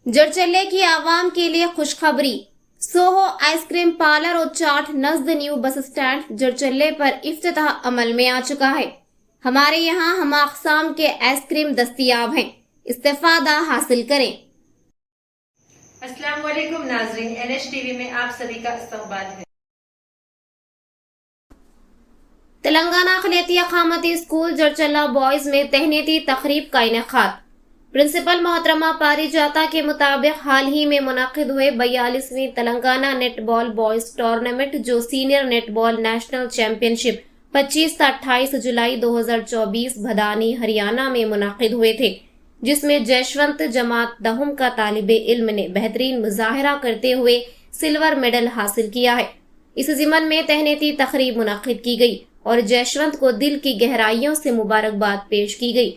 जरचल्ले की आवाम के लिए खुशखबरी। सोहो आइसक्रीम पार्लर और चाट नज़द न्यू बस स्टैंड जरचल्ले पर इफ्तिताह अमल में आ चुका है। हमारे यहाँ हम अक़साम के आइसक्रीम दस्तयाब हैं, इस्तेफादा हासिल करें। अस्सलाम वालेकुम नाज़रीन, NH टीवी में आप सभी का इस्तकबाल है। तेलंगाना अक़लियती अक़ामती स्कूल जरचल्ला बॉयज में तहनीती तक़रीब का इनेकाद। प्रिंसिपल मोहतरमा पारिजाता के मुताबिक हाल ही में मुनक़िद हुए 42वीं तेलंगाना नेटबॉल बॉयज टूर्नामेंट जो सीनियर नेटबॉल नेशनल चैंपियनशिप 25 से 28 जुलाई 2024 भदानी हरियाणा में मुनक़िद हुए थे, जिसमें जयशवंत जमात दहुम का तालिबे इल्म ने बेहतरीन मुजाहरा करते हुए सिल्वर मेडल हासिल किया है। इस ज़िमन में तहनीती तक़रीब मुनक़िद की गई और जयशवंत को दिल की गहराइयों से मुबारकबाद पेश की गई।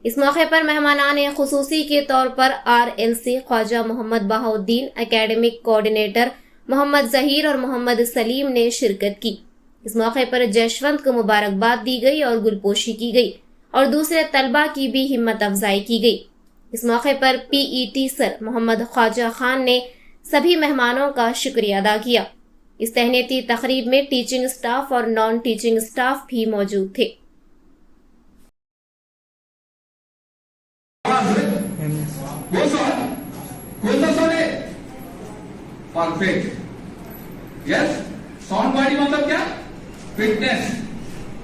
इस मौके पर मेहमानाने खुसूसी के तौर पर RNC Khwaja Mohammad Bahauddin, academic coordinator Mohammad Zaheer और मोहम्मद सलीम ने शिरकत की। इस मौके पर जयशवंत को मुबारकबाद दी गई और गुलपोशी की गई और दूसरे तलबा की भी हिम्मत अफजाई की गई। इस मौके पर PET सर मोहम्मद ख्वाजा खान ने सभी मेहमानों का शुक्रिया अदा किया। इस तहनीती तक़रीब में टीचिंग स्टाफ और नॉन टीचिंग स्टाफ भी मौजूद थे। परफेक्ट। यस, साउंड बॉडी मतलब क्या? ఫిట్నెస్.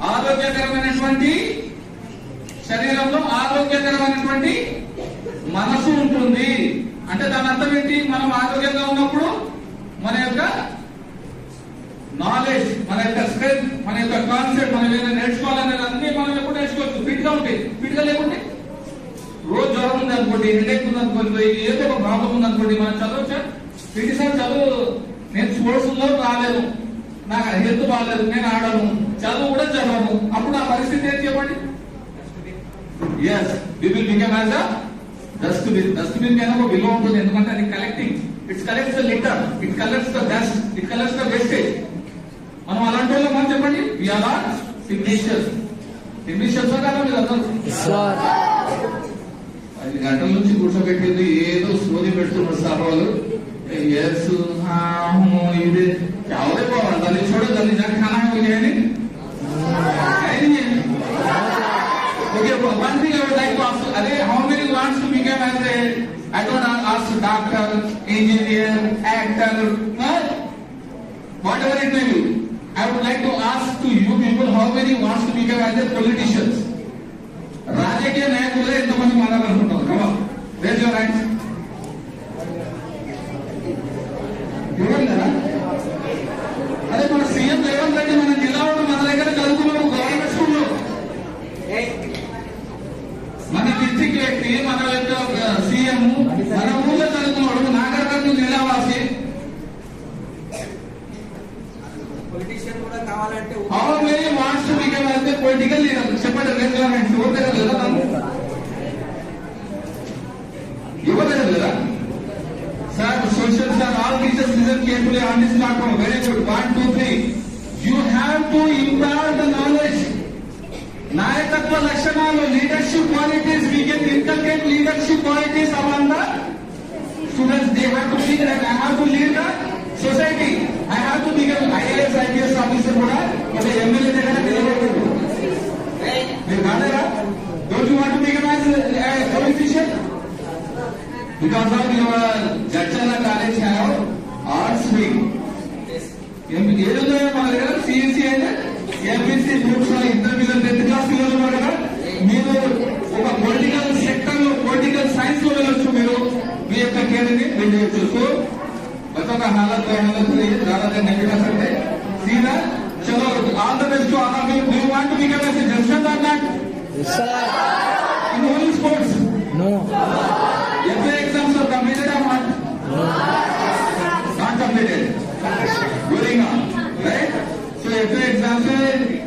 ఆరోగ్యకరమైనటువంటి శరీరంలో ఆరోగ్యకరమైనటువంటి మనసు ఉంటుంది అంటే దాని అర్థం ఏంటి? మనం ఆరోగ్యంగా ఉన్నప్పుడు మన యొక్క నాలెడ్జ్, మన యొక్క స్ట్రెంత్, మన యొక్క కాన్సెప్ట్, మనం ఏదైనా నేర్చుకోవాలనేది అన్ని మనం ఎప్పుడు నేర్చుకోవచ్చు. ఫిట్ గా ఉంటాయి. ఫిట్ గా లేకుంటే రోజు జ్వరం ఉంది అనుకోండి, హెడేక్ ఉంది అనుకోండి, ఏదో ఒక ప్రాబ్లం ఉంది అనుకోండి, మనం చదవచ్చా? సార్ చదువు, నేను స్పోర్ట్స్ లో రాలేదు, నాకు హెల్త్ బాగాలేదు, నేను ఆడను, చదువు కూడా చదవను, అప్పుడు ఆ పరిస్థితి ఏం చెప్పండి? Yes, we will become as a dustbin. Dustbin కైనా ఒక విలువ ఉంటుంది, ఎందుకంటే అది collecting. It's collects the litter, it collects the dust, it collects the wastage. మనం అలాంటి వాళ్ళం మనం చెప్పండి. We are not technicians. Technicians కదా మీరు అందరూ 5 గంటల నుంచి కూర్చోబెట్టింది ఏదో సోది పెడుతున్నారు సార్ వాళ్ళు. यस हाँ हूँ इधे क्या हो रहा है? जल्दी छोड़ो, जल्दी जाके खाना है मुझे नहीं है। Okay, one thing I would like to ask, अरे how many wants to become as a, I don't ask doctor, engineer, actor, whatever it may be. I would like to ask to you people, how many wants to become as a politicians? రాజకీయ నాయకులే ఎంతమంది మాట్లాడాలనుకుంటారు? Come on, raise your hands. అదే మన CM Revanth Reddy మన జిల్లాలో మన దగ్గర చదువుకున్నాడు గవర్నమెంట్ స్కూల్లో. మన డిస్ట్రిక్ట్ వ్యక్తి, మన యొక్క సీఎం మన ఊళ్ళో చదువుకున్నాడు, నాగరికత జిల్లావాసి. పొలిటీషియన్ కూడా కావాలంటే what's become as a political leader చెప్పండి. గవర్నమెంట్ ఇవ్వలేదు కదా, ఇవ్వలేదు కదా sir. Social sir, all teachers listen carefully on this platform. Very good. 1 2 3 you have to impart the knowledge. నాయకత్వ లక్షణాలు, leadership qualities, we can inculcate leadership qualities among the students. They have to lead. I have to lead the society. I have to become IAS IPS officer కూడా ఒక MLA దగ్గర నిలబడలేదు. మీరు కాలేరా? Don't you want to become as politician? Because of your Jadchala college have arts wing. ఏదో మన దగ్గర CSE అయితే MPC గ్రూప్స్ లో ఇంటర్వ్యూలో 10th క్లాస్ పిల్లలు మన దగ్గర. మీరు ఒక పొలిటికల్ సెక్టర్ లో, పొలిటికల్ సైన్స్ లో వెళ్ళొచ్చు. మీరు మీ యొక్క కెరీర్ ని బిల్డ్ చేయొచ్చు. సో బచ్చోं का हालत ज्यादा देर नहीं कर सकते. सीधा चलो, all the best to all of you. Do you want to become as a judgement और not? yes sir. In only sports? no. FA exams are completed or not? no. Not completed. Going on, right? So FA exams से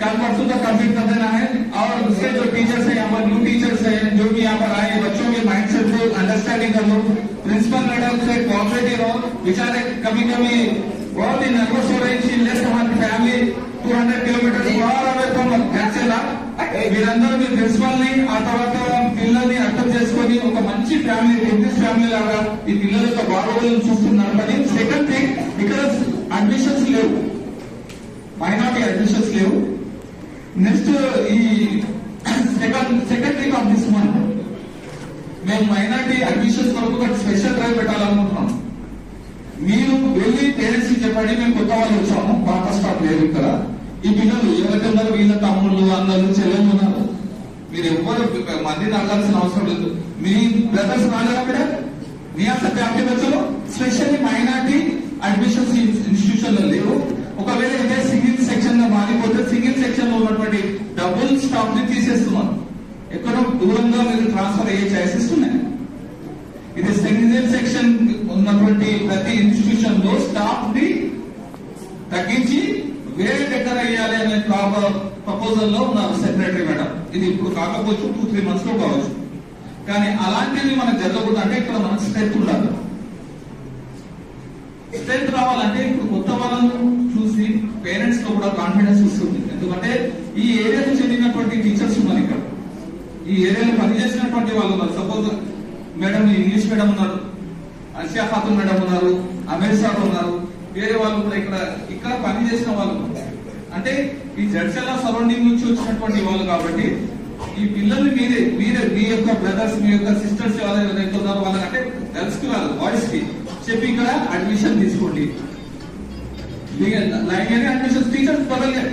कल परसों तक complete कर देना है. और उसके जो टीचर्स हैं, यहाँ पर न्यू टीचर्स हैं जो भी यहाँ पर आए, बच्चों के माइंडसेट को अंडरस्टैंडिंग कर लो. प्रिंसिपल मैडम से कोऑपरेटिव हो. बेचारे कभी कभी बहुत ही नर्वस हो रही थी. लेफ्ट हमारी family 200 kilometre far away from Jadchala. మీరందరూ మీ ప్రిన్సిపల్ ని ఆ తర్వాత పిల్లల్ని అర్థం చేసుకొని ఒక మంచి ఫ్యామిలీ బిజినెస్ ఫ్యామిలీ లాగా ఈ పిల్లల యొక్క బాగోగులను చూస్తున్నారు. కానీ సెకండ్ థింగ్, ఇక్కడ అడ్మిషన్స్ లేవు, మైనారిటీ అడ్మిషన్స్ లేవు. నెక్స్ట్ ఈ second thing of this month మేము మైనారిటీ అడ్మిషన్స్ వరకు ఒక స్పెషల్ డ్రైవ్ పెట్టాలనుకుంటున్నాం. మీరు వెళ్ళి పేరెంట్స్ కి చెప్పండి, మేము కొత్త వాళ్ళు వచ్చాము, పాత స్టాఫ్ లేదు ఇక్కడ, ఈ పిల్లలు ఎవరైతే ఉన్నారు వీళ్ళ తమ్ముళ్ళు అందరూ చెల్లెళ్ళు ఉన్నారు, మీరు ఎవ్వరు మందిని అడగాల్సిన అవసరం లేదు. మీ బ్రదర్స్ రాలేదా అక్కడ మీ అసలు ఫ్యామిలీ బస్సులో స్పెషల్లీ మైనారిటీ అడ్మిషన్స్ ఇన్స్టిట్యూషన్ లో లేవు. ఒకవేళ ఇదే సింగిల్ సెక్షన్ గా మారిపోతే సింగిల్ సెక్షన్ లో ఉన్నటువంటి డబుల్ స్టాఫ్ ని తీసేస్తున్నారు. ఎక్కడో దూరంగా మీరు ట్రాన్స్ఫర్ అయ్యే ఛాయిసెస్ ఉన్నాయి. ఇది సింగిల్ సెక్షన్ ఉన్నటువంటి ప్రతి ఇన్స్టిట్యూషన్ లో స్టాఫ్ ని తగ్గించి వేరే దగ్గర వేయాలి అనే ప్రపోజల్ లో ఉన్నారు సెక్రటరీ మేడం. ఇది ఇప్పుడు కాకపోవచ్చు, 2-3 months లో కావచ్చు. కానీ అలాంటివి మనకు జరగకూడదు అంటే ఇక్కడ మనకు స్ట్రెంత్ ఉండాలి. స్ట్రెంత్ రావాలంటే ఇప్పుడు కొత్త వాళ్ళను చూసి పేరెంట్స్ లో కూడా కాన్ఫిడెన్స్ వస్తుంది. ఎందుకంటే ఈ ఏరియాకు చెందినటువంటి టీచర్స్ ఉన్నారు ఇక్కడ, ఈ ఏరియాలో పనిచేసినటువంటి వాళ్ళు ఉన్నారు. సపోజ్ మేడం ఇంగ్లీష్ మేడం ఉన్నారు, అర్షియా ఖాతున్ మేడం ఉన్నారు, అమీర్ సార్ ఉన్నారు, వేరే వాళ్ళు కూడా ఇక్కడ పనిచేసిన వాళ్ళు అంటే ఈ జడ్చల సరౌండింగ్ నుంచి వచ్చినటువంటి వాళ్ళు. కాబట్టి ఈ పిల్లల్ని మీరే మీ యొక్క బ్రదర్స్, మీ యొక్క సిస్టర్స్ ఎవరైతే ఉన్నారో వాళ్ళకంటే గర్ల్స్ కి వాళ్ళు బాయ్స్ కి చెప్పి ఇక్కడ అడ్మిషన్ తీసుకోండి. लाएंगे एडमिशन, टीचर्स बदल गए,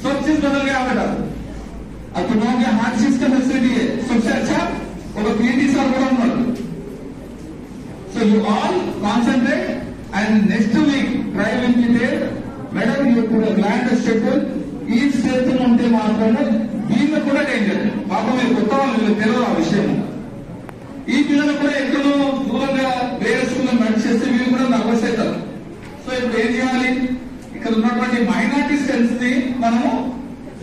सब चीज बदल गया बेटा. अब तुम लोगों के हर चीज का फैसिलिटी है. सबसे अच्छा वो पीएटी सर बोला. So you all concentrate and next week try will be there. Madam, you put a grand schedule. ఈ స్టేట్ ఉంటే మాత్రమే వీళ్ళు కూడా డేంజర్. పాపం మీరు కొత్త వాళ్ళు తెలియదు ఆ విషయం. ఈ పిల్లలు కూడా ఎక్కడో దూరంగా వేరే స్కూల్లో నడిచేస్తే వీళ్ళు కూడా నర్వస్ అవుతారు. సో ఇప్పుడు ఏం చేయాలి, ఇక్కడ ఉన్నటువంటి మైనారిటీ స్టూడెంట్స్ ని మనము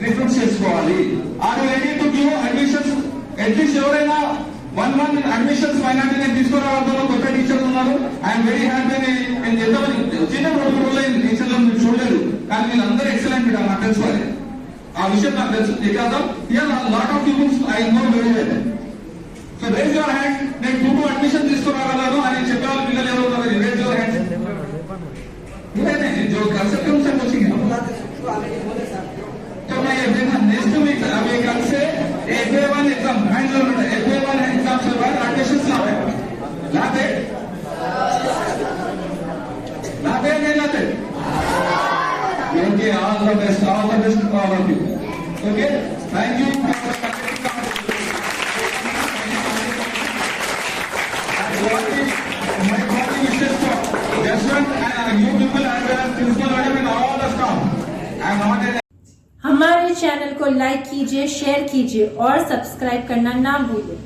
రిక్రూట్ చేసుకోవాలి. Are ready to give admissions? At least ఎవరైనా 1 అడ్మిషన్స్ మైనారిటీ నేను తీసుకురావడంలో కొత్త టీచర్లు ఉన్నారు. I'm very happy. నేను చేద్దామని చిన్న 2 రోజులు టీచర్లను మీరు చూడలేదు, కానీ వీళ్ళందరూ ఎక్సలెంట్ బిడ్డ, నాకు తెలుసు అది. ఆ విషయం నాకు తెలుసు. Lot of peoples I know very well. So raise your hand. నేను 2 అడ్మిషన్ తీసుకురాగలను అని చెప్పేవాళ్ళు పిల్లలు ఎవరు ఉన్నారు? Raise your hand. जो कर सकते हैं उनसे पूछेंगे. तो मैं ये देखा नेक्स्ट वीक अभी कल से FA1 एग्जाम बैंगलोर में FA1 एग्जाम से बाद एडमिशन लाते नहीं लाते. Okay, all the best all of you. Okay, thank you. हमारे चैनल को लाइक कीजिए, शेयर कीजिए और सब्सक्राइब करना ना भूलें.